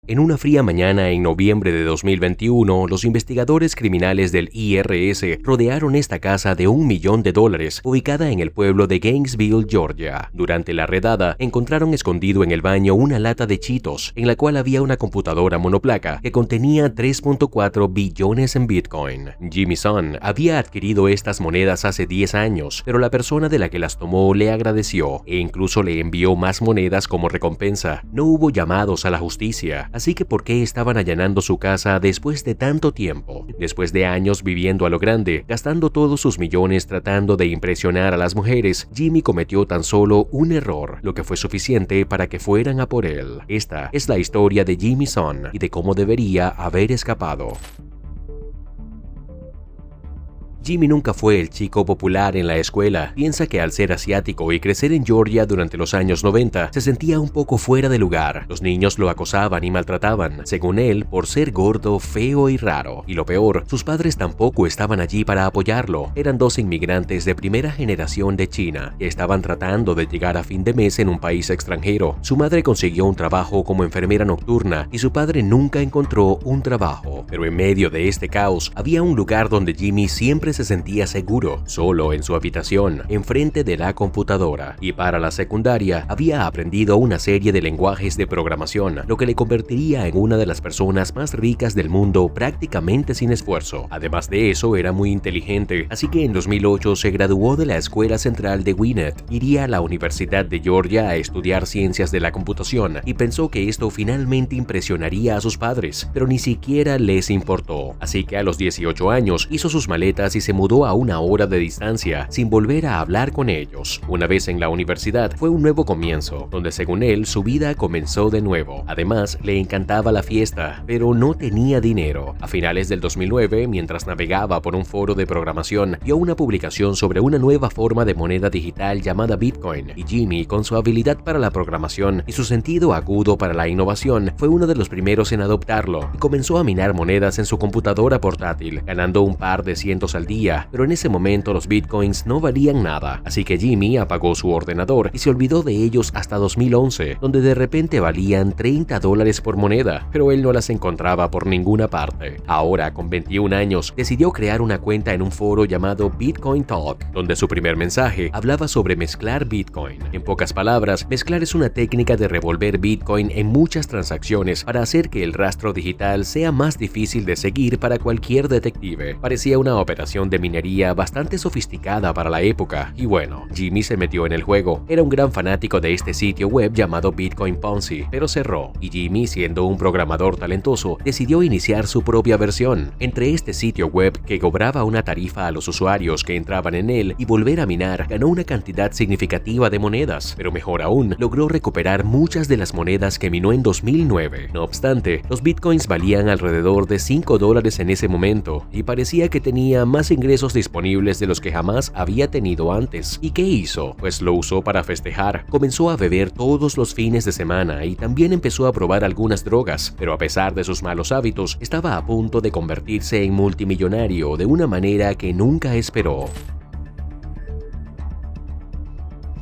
En una fría mañana en noviembre de 2021, los investigadores criminales del IRS rodearon esta casa de $1 millón, ubicada en el pueblo de Gainesville, Georgia. Durante la redada, encontraron escondido en el baño una lata de Cheetos, en la cual había una computadora monoplaca que contenía 3.4 billones en Bitcoin. Jimmy Sun había adquirido estas monedas hace 10 años, pero la persona de la que las tomó le agradeció e incluso le envió más monedas como recompensa. No hubo llamados a la justicia. Así que ¿por qué estaban allanando su casa después de tanto tiempo? Después de años viviendo a lo grande, gastando todos sus millones tratando de impresionar a las mujeres, Jimmy cometió tan solo un error, lo que fue suficiente para que fueran a por él. Esta es la historia de Jimmy Sun y de cómo debería haber escapado. Jimmy nunca fue el chico popular en la escuela. Piensa que al ser asiático y crecer en Georgia durante los años 90, se sentía un poco fuera de lugar. Los niños lo acosaban y maltrataban, según él, por ser gordo, feo y raro. Y lo peor, sus padres tampoco estaban allí para apoyarlo. Eran dos inmigrantes de primera generación de China, que estaban tratando de llegar a fin de mes en un país extranjero. Su madre consiguió un trabajo como enfermera nocturna y su padre nunca encontró un trabajo. Pero en medio de este caos, había un lugar donde Jimmy siempre se sentía seguro, solo en su habitación, enfrente de la computadora. Y para la secundaria, había aprendido una serie de lenguajes de programación, lo que le convertiría en una de las personas más ricas del mundo prácticamente sin esfuerzo. Además de eso, era muy inteligente, así que en 2008 se graduó de la Escuela Central de Gwinnett. Iría a la Universidad de Georgia a estudiar ciencias de la computación y pensó que esto finalmente impresionaría a sus padres, pero ni siquiera les importó. Así que a los 18 años hizo sus maletas y se mudó a una hora de distancia sin volver a hablar con ellos. Una vez en la universidad fue un nuevo comienzo, donde según él su vida comenzó de nuevo. Además, le encantaba la fiesta, pero no tenía dinero. A finales del 2009, mientras navegaba por un foro de programación, vio una publicación sobre una nueva forma de moneda digital llamada Bitcoin, y Jimmy, con su habilidad para la programación y su sentido agudo para la innovación, fue uno de los primeros en adoptarlo y comenzó a minar monedas en su computadora portátil, ganando un par de cientos al día. Pero en ese momento los bitcoins no valían nada, así que Jimmy apagó su ordenador y se olvidó de ellos hasta 2011, donde de repente valían $30 por moneda, pero él no las encontraba por ninguna parte. Ahora, con 21 años, decidió crear una cuenta en un foro llamado Bitcoin Talk, donde su primer mensaje hablaba sobre mezclar Bitcoin. En pocas palabras, mezclar es una técnica de revolver Bitcoin en muchas transacciones para hacer que el rastro digital sea más difícil de seguir para cualquier detective. Parecía una operación de minería bastante sofisticada para la época, y bueno, Jimmy se metió en el juego. Era un gran fanático de este sitio web llamado Bitcoin Ponzi, pero cerró, y Jimmy, siendo un programador talentoso, decidió iniciar su propia versión. Entre este sitio web, que cobraba una tarifa a los usuarios que entraban en él, y volver a minar, ganó una cantidad significativa de monedas, pero mejor aún, logró recuperar muchas de las monedas que minó en 2009. No obstante, los bitcoins valían alrededor de $5 en ese momento, y parecía que tenía más ingresos disponibles de los que jamás había tenido antes. ¿Y qué hizo? Pues lo usó para festejar. Comenzó a beber todos los fines de semana y también empezó a probar algunas drogas, pero a pesar de sus malos hábitos, estaba a punto de convertirse en multimillonario de una manera que nunca esperó.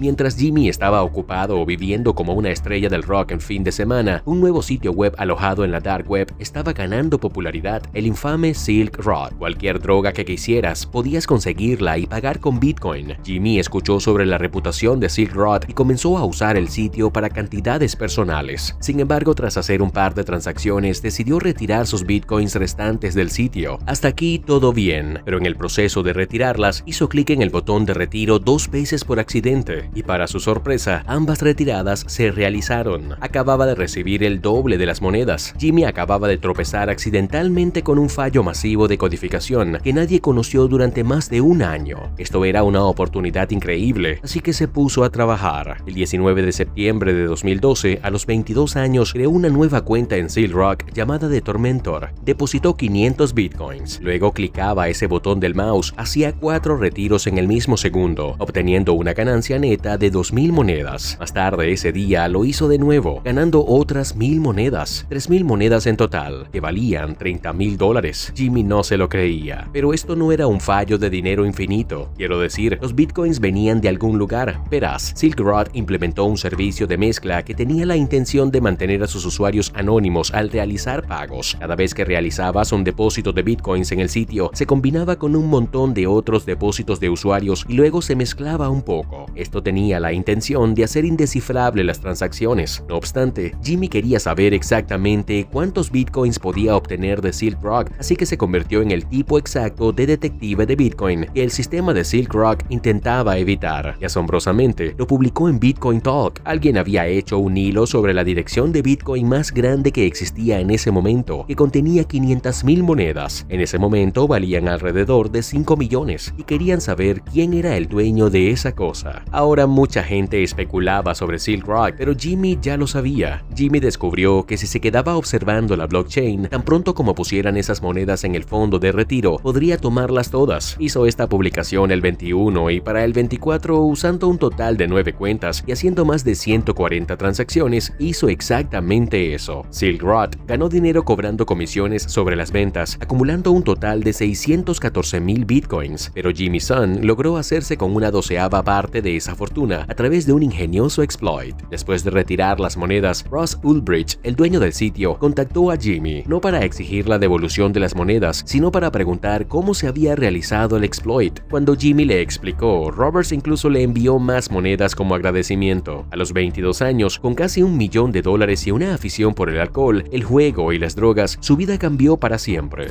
Mientras Jimmy estaba ocupado viviendo como una estrella del rock en fin de semana, un nuevo sitio web alojado en la dark web estaba ganando popularidad, el infame Silk Road. Cualquier droga que quisieras, podías conseguirla y pagar con Bitcoin. Jimmy escuchó sobre la reputación de Silk Road y comenzó a usar el sitio para cantidades personales. Sin embargo, tras hacer un par de transacciones, decidió retirar sus Bitcoins restantes del sitio. Hasta aquí todo bien, pero en el proceso de retirarlas, hizo clic en el botón de retiro 2 veces por accidente. Y para su sorpresa, ambas retiradas se realizaron. Acababa de recibir el doble de las monedas. Jimmy acababa de tropezar accidentalmente con un fallo masivo de codificación que nadie conoció durante más de un año. Esto era una oportunidad increíble, así que se puso a trabajar. El 19 de septiembre de 2012, a los 22 años, creó una nueva cuenta en Silk Rock llamada The Tormentor. Depositó 500 bitcoins. Luego clicaba ese botón del mouse, hacía 4 retiros en el mismo segundo, obteniendo una ganancia neta meta de 2.000 monedas. Más tarde ese día lo hizo de nuevo, ganando otras 1.000 monedas, 3.000 monedas en total, que valían $30.000. Jimmy no se lo creía, pero esto no era un fallo de dinero infinito. Quiero decir, los bitcoins venían de algún lugar. Verás, Silk Road implementó un servicio de mezcla que tenía la intención de mantener a sus usuarios anónimos al realizar pagos. Cada vez que realizabas un depósito de bitcoins en el sitio, se combinaba con un montón de otros depósitos de usuarios y luego se mezclaba un poco. Esto tenía la intención de hacer indescifrable las transacciones. No obstante, Jimmy quería saber exactamente cuántos bitcoins podía obtener de Silk Road, así que se convirtió en el tipo exacto de detective de Bitcoin que el sistema de Silk Road intentaba evitar. Y asombrosamente, lo publicó en Bitcoin Talk. Alguien había hecho un hilo sobre la dirección de Bitcoin más grande que existía en ese momento, que contenía 500.000 monedas. En ese momento valían alrededor de 5 millones y querían saber quién era el dueño de esa cosa. Ahora mucha gente especulaba sobre Silk Road, pero Jimmy ya lo sabía. Jimmy descubrió que si se quedaba observando la blockchain, tan pronto como pusieran esas monedas en el fondo de retiro, podría tomarlas todas. Hizo esta publicación el 21 y para el 24, usando un total de 9 cuentas y haciendo más de 140 transacciones, hizo exactamente eso. Silk Road ganó dinero cobrando comisiones sobre las ventas, acumulando un total de 614.000 bitcoins, pero Jimmy Sun logró hacerse con una 12ª parte de esa fortuna a través de un ingenioso exploit. Después de retirar las monedas, Ross Ulbricht, el dueño del sitio, contactó a Jimmy, no para exigir la devolución de las monedas, sino para preguntar cómo se había realizado el exploit. Cuando Jimmy le explicó, Roberts incluso le envió más monedas como agradecimiento. A los 22 años, con casi $1 millón y una afición por el alcohol, el juego y las drogas, su vida cambió para siempre.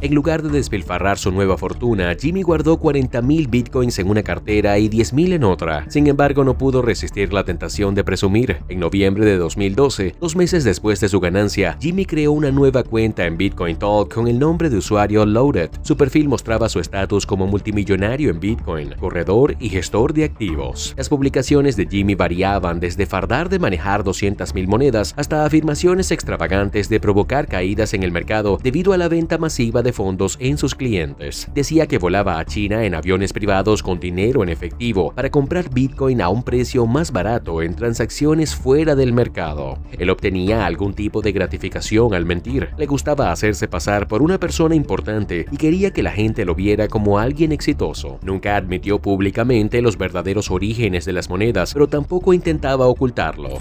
En lugar de despilfarrar su nueva fortuna, Jimmy guardó 40.000 bitcoins en una cartera y 10.000 en otra. Sin embargo, no pudo resistir la tentación de presumir. En noviembre de 2012, 2 meses después de su ganancia, Jimmy creó una nueva cuenta en Bitcoin Talk con el nombre de usuario Loaded. Su perfil mostraba su estatus como multimillonario en Bitcoin, corredor y gestor de activos. Las publicaciones de Jimmy variaban desde fardar de manejar 200.000 monedas hasta afirmaciones extravagantes de provocar caídas en el mercado debido a la venta masiva de fondos en sus clientes. Decía que volaba a China en aviones privados con dinero en efectivo para comprar Bitcoin a un precio más barato en transacciones fuera del mercado. Él obtenía algún tipo de gratificación al mentir. Le gustaba hacerse pasar por una persona importante y quería que la gente lo viera como alguien exitoso. Nunca admitió públicamente los verdaderos orígenes de las monedas, pero tampoco intentaba ocultarlo.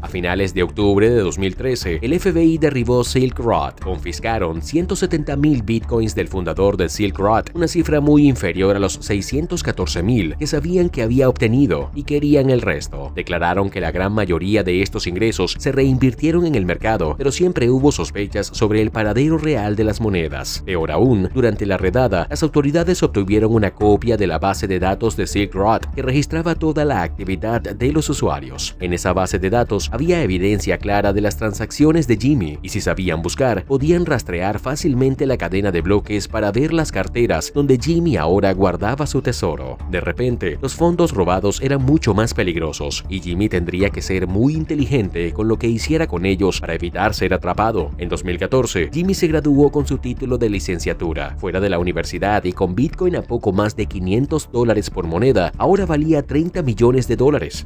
A finales de octubre de 2013, el FBI derribó Silk Road. Confiscaron 170.000 bitcoins del fundador de Silk Road, una cifra muy inferior a los 614.000 que sabían que había obtenido, y querían el resto. Declararon que la gran mayoría de estos ingresos se reinvirtieron en el mercado, pero siempre hubo sospechas sobre el paradero real de las monedas. Peor aún, durante la redada, las autoridades obtuvieron una copia de la base de datos de Silk Road que registraba toda la actividad de los usuarios. En esa base de datos había evidencia clara de las transacciones de Jimmy, y si sabían buscar, podían rastrear fácilmente la cadena de bloques para ver las carteras donde Jimmy ahora guardaba su tesoro. De repente, los fondos robados eran mucho más peligrosos, y Jimmy tendría que ser muy inteligente con lo que hiciera con ellos para evitar ser atrapado. En 2014, Jimmy se graduó con su título de licenciatura. Fuera de la universidad y con Bitcoin a poco más de $500 por moneda, ahora valía $30 millones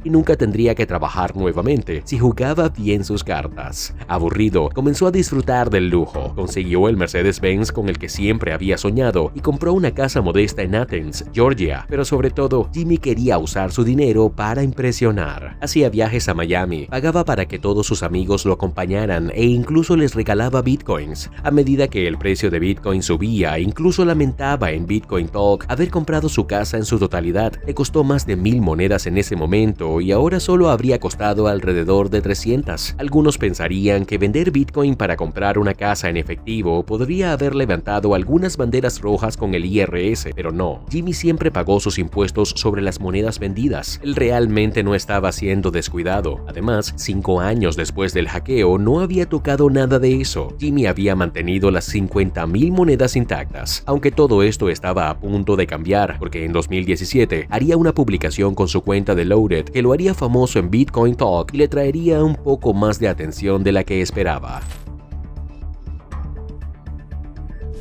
y nunca tendría que trabajar nuevamente si jugaba bien sus cartas. Aburrido, comenzó a disfrutar del lujo. Consiguió el Mercedes-Benz con el que siempre había soñado y compró una casa modesta en Athens, Georgia. Pero sobre todo, Jimmy quería usar su dinero para impresionar. Hacía viajes a Miami, pagaba para que todos sus amigos lo acompañaran e incluso les regalaba bitcoins. A medida que el precio de Bitcoin subía, incluso lamentaba en Bitcoin Talk haber comprado su casa en su totalidad. Le costó más de 1.000 monedas en ese momento y ahora solo habría costado alrededor de 300. Algunos pensarían que vender Bitcoin para comprar una casa en efectivo podría haber levantado algunas banderas rojas con el IRS, pero no. Jimmy siempre pagó sus impuestos sobre las monedas vendidas. Él realmente no estaba siendo descuidado. Además, 5 años después del hackeo no había tocado nada de eso. Jimmy había mantenido las 50.000 monedas intactas. Aunque todo esto estaba a punto de cambiar, porque en 2017 haría una publicación con su cuenta de Loaded que lo haría famoso en Bitcoin Talk y le traería un poco más de atención de la que esperaba.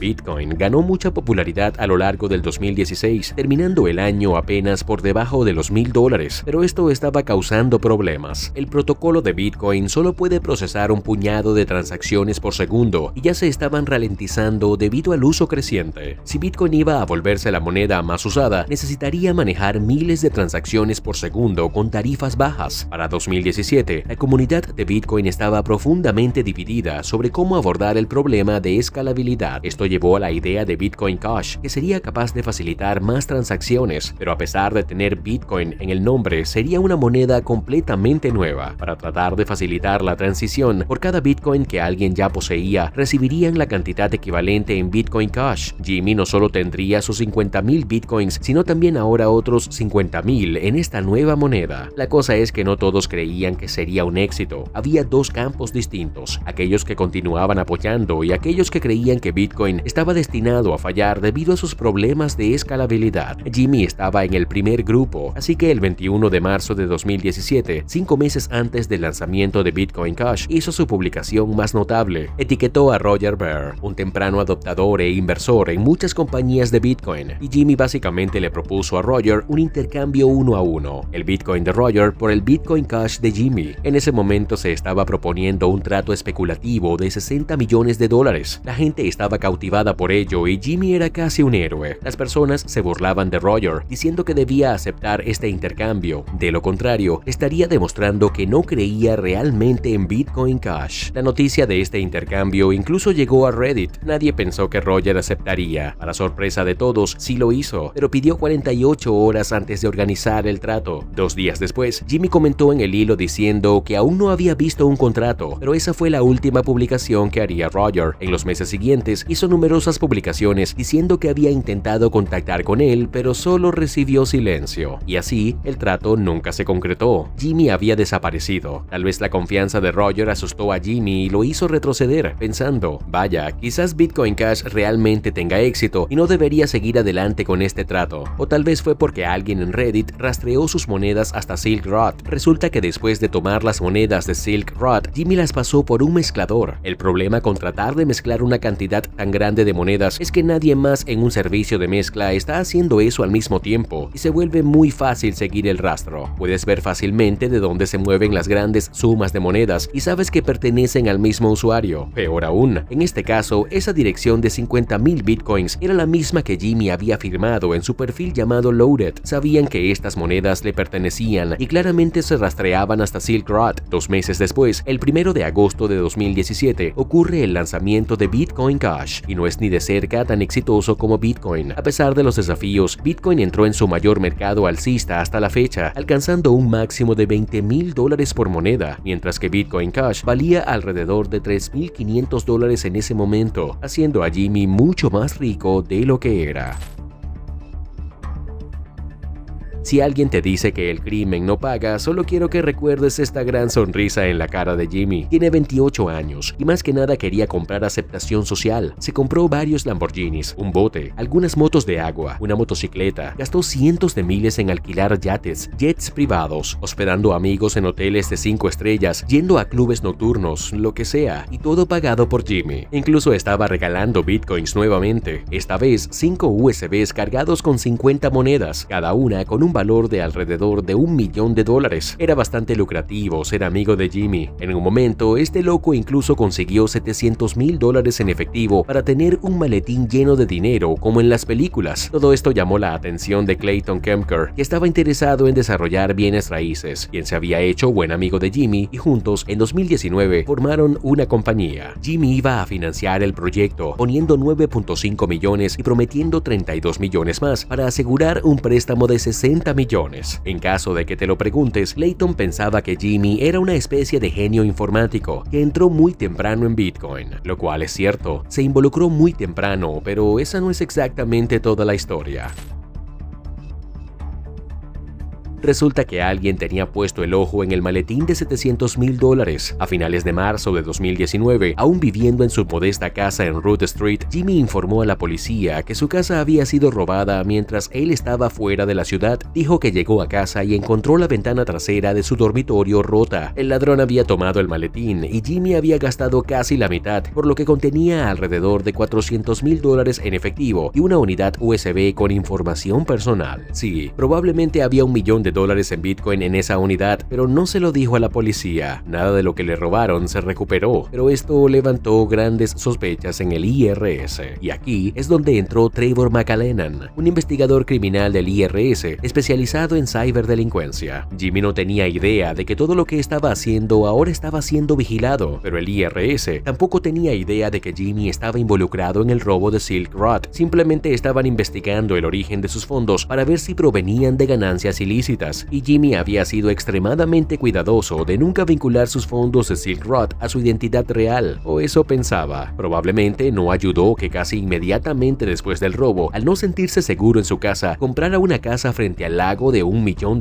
Bitcoin ganó mucha popularidad a lo largo del 2016, terminando el año apenas por debajo de los $1000, pero esto estaba causando problemas. El protocolo de Bitcoin solo puede procesar un puñado de transacciones por segundo y ya se estaban ralentizando debido al uso creciente. Si Bitcoin iba a volverse la moneda más usada, necesitaría manejar miles de transacciones por segundo con tarifas bajas. Para 2017, la comunidad de Bitcoin estaba profundamente dividida sobre cómo abordar el problema de escalabilidad. Esto llevó a la idea de Bitcoin Cash, que sería capaz de facilitar más transacciones, pero a pesar de tener Bitcoin en el nombre, sería una moneda completamente nueva. Para tratar de facilitar la transición, por cada Bitcoin que alguien ya poseía, recibirían la cantidad equivalente en Bitcoin Cash. Jimmy no solo tendría sus 50,000 Bitcoins, sino también ahora otros 50,000 en esta nueva moneda. La cosa es que no todos creían que sería un éxito. Había dos campos distintos, aquellos que continuaban apoyando y aquellos que creían que Bitcoin estaba destinado a fallar debido a sus problemas de escalabilidad. Jimmy estaba en el primer grupo, así que el 21 de marzo de 2017, 5 meses antes del lanzamiento de Bitcoin Cash, hizo su publicación más notable. Etiquetó a Roger Ver, un temprano adoptador e inversor en muchas compañías de Bitcoin, y Jimmy básicamente le propuso a Roger un intercambio 1 a 1, el Bitcoin de Roger por el Bitcoin Cash de Jimmy. En ese momento se estaba proponiendo un trato especulativo de $60 millones. La gente estaba cautivada por ello y Jimmy era casi un héroe. Las personas se burlaban de Roger, diciendo que debía aceptar este intercambio. De lo contrario, estaría demostrando que no creía realmente en Bitcoin Cash. La noticia de este intercambio incluso llegó a Reddit. Nadie pensó que Roger aceptaría. Para sorpresa de todos, sí lo hizo, pero pidió 48 horas antes de organizar el trato. 2 días después, Jimmy comentó en el hilo diciendo que aún no había visto un contrato, pero esa fue la última publicación que haría Roger. En los meses siguientes, hizo numerosas publicaciones diciendo que había intentado contactar con él, pero solo recibió silencio. Y así, el trato nunca se concretó. Jimmy había desaparecido. Tal vez la confianza de Roger asustó a Jimmy y lo hizo retroceder, pensando, vaya, quizás Bitcoin Cash realmente tenga éxito y no debería seguir adelante con este trato. O tal vez fue porque alguien en Reddit rastreó sus monedas hasta Silk Road. Resulta que después de tomar las monedas de Silk Road, Jimmy las pasó por un mezclador. El problema con tratar de mezclar una cantidad tan grande de monedas es que nadie más en un servicio de mezcla está haciendo eso al mismo tiempo y se vuelve muy fácil seguir el rastro. Puedes ver fácilmente de dónde se mueven las grandes sumas de monedas y sabes que pertenecen al mismo usuario. Peor aún, en este caso, esa dirección de 50,000 Bitcoins era la misma que Jimmy había firmado en su perfil llamado Loaded. Sabían que estas monedas le pertenecían y claramente se rastreaban hasta Silk Road. 2 meses después, el 1 de agosto de 2017, ocurre el lanzamiento de Bitcoin Cash y no es ni de cerca tan exitoso como Bitcoin. A pesar de los desafíos, Bitcoin entró en su mayor mercado alcista hasta la fecha, alcanzando un máximo de $20,000 por moneda, mientras que Bitcoin Cash valía alrededor de $3,500 en ese momento, haciendo a Jimmy mucho más rico de lo que era. Si alguien te dice que el crimen no paga, solo quiero que recuerdes esta gran sonrisa en la cara de Jimmy. Tiene 28 años y más que nada quería comprar aceptación social. Se compró varios Lamborghinis, un bote, algunas motos de agua, una motocicleta. Gastó cientos de miles en alquilar yates, jets privados, hospedando amigos en hoteles de 5 estrellas, yendo a clubes nocturnos, lo que sea, y todo pagado por Jimmy. Incluso estaba regalando bitcoins nuevamente, esta vez 5 USBs cargados con 50 monedas, cada una con un valor de alrededor de $1 millón. Era bastante lucrativo ser amigo de Jimmy. En un momento, este loco incluso consiguió $700,000 en efectivo para tener un maletín lleno de dinero como en las películas. Todo esto llamó la atención de Clayton Kemker, que estaba interesado en desarrollar bienes raíces, quien se había hecho buen amigo de Jimmy y juntos en 2019 formaron una compañía. Jimmy iba a financiar el proyecto poniendo 9.5 millones y prometiendo 32 millones más para asegurar un préstamo de 60 millones. En caso de que te lo preguntes, Clayton pensaba que Jimmy era una especie de genio informático que entró muy temprano en Bitcoin, lo cual es cierto, se involucró muy temprano, pero esa no es exactamente toda la historia. Resulta que alguien tenía puesto el ojo en el maletín de $700,000. A finales de marzo de 2019, aún viviendo en su modesta casa en Root Street, Jimmy informó a la policía que su casa había sido robada mientras él estaba fuera de la ciudad. Dijo que llegó a casa y encontró la ventana trasera de su dormitorio rota. El ladrón había tomado el maletín y Jimmy había gastado casi la mitad, por lo que contenía alrededor de $400,000 en efectivo y una unidad USB con información personal. Sí, probablemente había $1 millón en Bitcoin en esa unidad, pero no se lo dijo a la policía. Nada de lo que le robaron se recuperó, pero esto levantó grandes sospechas en el IRS. Y aquí es donde entró Trevor McAleenan, un investigador criminal del IRS especializado en ciberdelincuencia. Jimmy no tenía idea de que todo lo que estaba haciendo ahora estaba siendo vigilado, pero el IRS tampoco tenía idea de que Jimmy estaba involucrado en el robo de Silk Road. Simplemente estaban investigando el origen de sus fondos para ver si provenían de ganancias ilícitas, y Jimmy había sido extremadamente cuidadoso de nunca vincular sus fondos de Silk Road a su identidad real, o eso pensaba. Probablemente no ayudó que casi inmediatamente después del robo, al no sentirse seguro en su casa, comprara una casa frente al lago de $1 millón.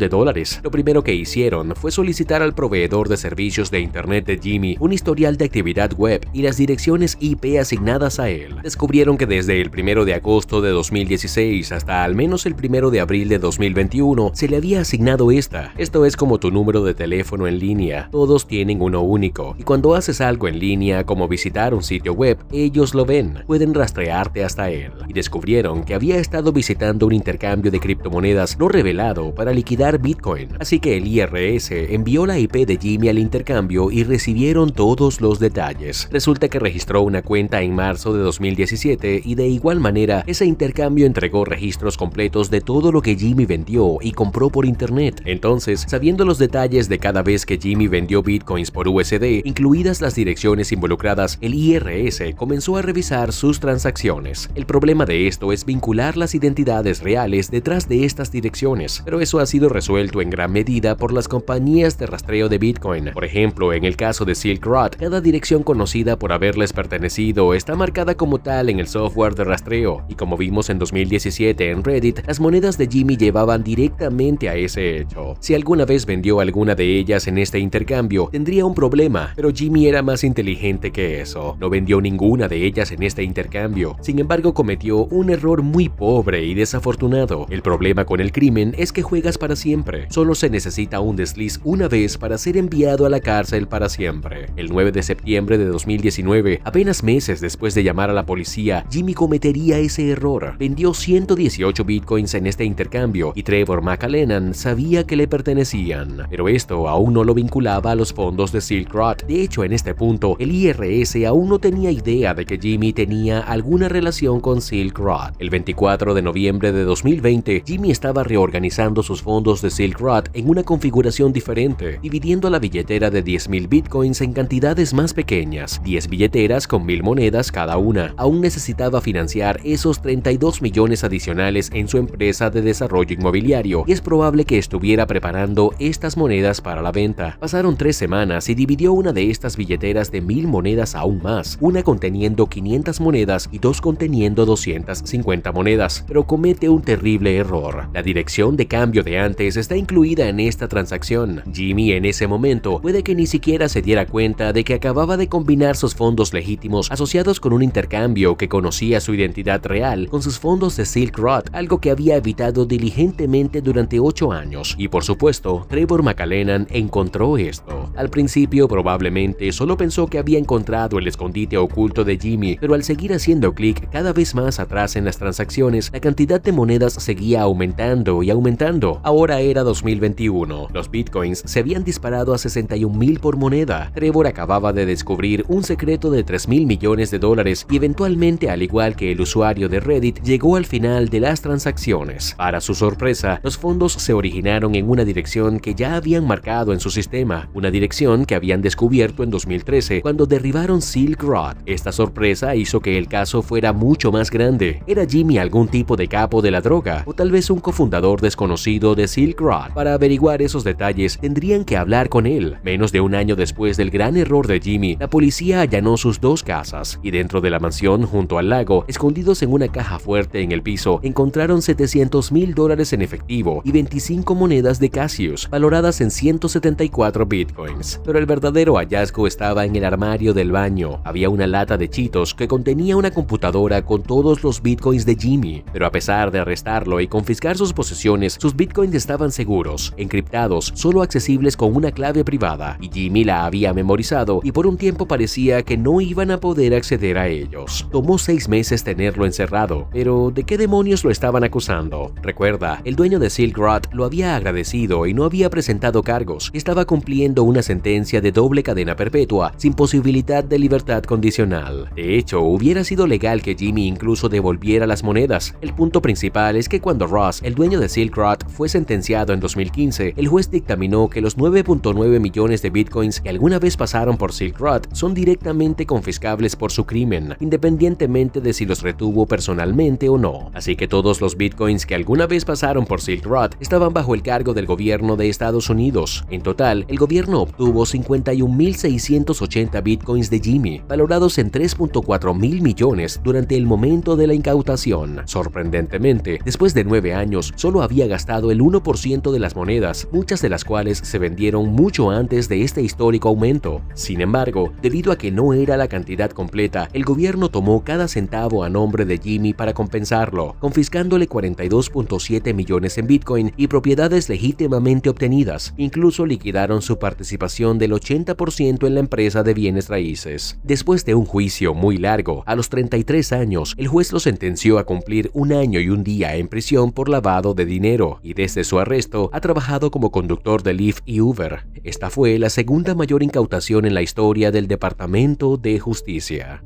Lo primero que hicieron fue solicitar al proveedor de servicios de internet de Jimmy un historial de actividad web y las direcciones IP asignadas a él. Descubrieron que desde el 1 de agosto de 2016 hasta al menos el 1 de abril de 2021 se le había asignado esta. Esto es como tu número de teléfono en línea. Todos tienen uno único, y cuando haces algo en línea como visitar un sitio web, ellos lo ven, pueden rastrearte hasta él. Y descubrieron que había estado visitando un intercambio de criptomonedas no revelado para liquidar Bitcoin. Así que el IRS envió la IP de Jimmy al intercambio y recibieron todos los detalles. Resulta que registró una cuenta en marzo de 2017 y de igual manera ese intercambio entregó registros completos de todo lo que Jimmy vendió y compró por internet. Entonces, sabiendo los detalles de cada vez que Jimmy vendió bitcoins por USD, incluidas las direcciones involucradas, el IRS comenzó a revisar sus transacciones. El problema de esto es vincular las identidades reales detrás de estas direcciones, pero eso ha sido resuelto en gran medida por las compañías de rastreo de Bitcoin. Por ejemplo, en el caso de Silk Road, cada dirección conocida por haberles pertenecido está marcada como tal en el software de rastreo, y como vimos en 2017 en Reddit, las monedas de Jimmy llevaban directamente a ese hecho. Si alguna vez vendió alguna de ellas en este intercambio, tendría un problema, pero Jimmy era más inteligente que eso. No vendió ninguna de ellas en este intercambio. Sin embargo, cometió un error muy pobre y desafortunado. El problema con el crimen es que juegas para siempre. Solo se necesita un desliz una vez para ser enviado a la cárcel para siempre. El 9 de septiembre de 2019, apenas meses después de llamar a la policía, Jimmy cometería ese error. Vendió 118 bitcoins en este intercambio y Trevor McAleenan sabía que le pertenecían, pero esto aún no lo vinculaba a los fondos de Silk Road. De hecho, en este punto, el IRS aún no tenía idea de que Jimmy tenía alguna relación con Silk Road. El 24 de noviembre de 2020, Jimmy estaba reorganizando sus fondos de Silk Road en una configuración diferente, dividiendo la billetera de 10,000 bitcoins en cantidades más pequeñas, 10 billeteras con 1,000 monedas cada una. Aún necesitaba financiar esos 32 millones adicionales en su empresa de desarrollo inmobiliario, y es probable que estuviera preparando estas monedas para la venta. Pasaron 3 semanas y dividió una de estas billeteras de 1,000 monedas aún más, una conteniendo 500 monedas y 2 conteniendo 250 monedas, pero comete un terrible error. La dirección de cambio de antes está incluida en esta transacción. Jimmy en ese momento puede que ni siquiera se diera cuenta de que acababa de combinar sus fondos legítimos asociados con un intercambio que conocía su identidad real con sus fondos de Silk Road, algo que había evitado diligentemente durante 8 años. Y por supuesto, Trevor McAleenan encontró esto. Al principio probablemente solo pensó que había encontrado el escondite oculto de Jimmy, pero al seguir haciendo clic cada vez más atrás en las transacciones, la cantidad de monedas seguía aumentando y aumentando. Ahora era 2021. Los bitcoins se habían disparado a 61,000 por moneda. Trevor acababa de descubrir un secreto de $3,000 millones y eventualmente, al igual que el usuario de Reddit, llegó al final de las transacciones. Para su sorpresa, los fondos se originaron en una dirección que ya habían marcado en su sistema, una dirección que habían descubierto en 2013 cuando derribaron Silk Road. Esta sorpresa hizo que el caso fuera mucho más grande. ¿Era Jimmy algún tipo de capo de la droga o tal vez un cofundador desconocido de Silk Road? Para averiguar esos detalles tendrían que hablar con él. Menos de un año después del gran error de Jimmy, la policía allanó sus 2 casas y dentro de la mansión junto al lago, escondidos en una caja fuerte en el piso, encontraron $700,000 en efectivo y 25 monedas de Cassius, valoradas en 174 bitcoins. Pero el verdadero hallazgo estaba en el armario del baño. Había una lata de Cheetos que contenía una computadora con todos los bitcoins de Jimmy, pero a pesar de arrestarlo y confiscar sus posesiones, sus bitcoins estaban seguros, encriptados, solo accesibles con una clave privada, y Jimmy la había memorizado y por un tiempo parecía que no iban a poder acceder a ellos. Tomó 6 meses tenerlo encerrado, pero ¿de qué demonios lo estaban acusando? Recuerda, el dueño de Silk Road lo había agradecido y no había presentado cargos. Estaba cumpliendo una sentencia de doble cadena perpetua sin posibilidad de libertad condicional. De hecho, hubiera sido legal que Jimmy incluso devolviera las monedas. El punto principal es que cuando Ross, el dueño de Silk Road, fue sentenciado en 2015, el juez dictaminó que los 9.9 millones de bitcoins que alguna vez pasaron por Silk Road son directamente confiscables por su crimen, independientemente de si los retuvo personalmente o no. Así que todos los bitcoins que alguna vez pasaron por Silk Road estaban bajo el cargo del gobierno de Estados Unidos. En total, el gobierno obtuvo 51.680 bitcoins de Jimmy, valorados en 3.4 mil millones durante el momento de la incautación. Sorprendentemente, después de 9 años, solo había gastado el 1% de las monedas, muchas de las cuales se vendieron mucho antes de este histórico aumento. Sin embargo, debido a que no era la cantidad completa, el gobierno tomó cada centavo a nombre de Jimmy para compensarlo, confiscándole 42.7 millones en Bitcoin y propiedades legítimamente obtenidas. Incluso liquidaron su participación del 80% en la empresa de bienes raíces. Después de un juicio muy largo, a los 33 años, el juez lo sentenció a cumplir 1 año y 1 día en prisión por lavado de dinero, y desde su arresto ha trabajado como conductor de Lyft y Uber. Esta fue la segunda mayor incautación en la historia del Departamento de Justicia.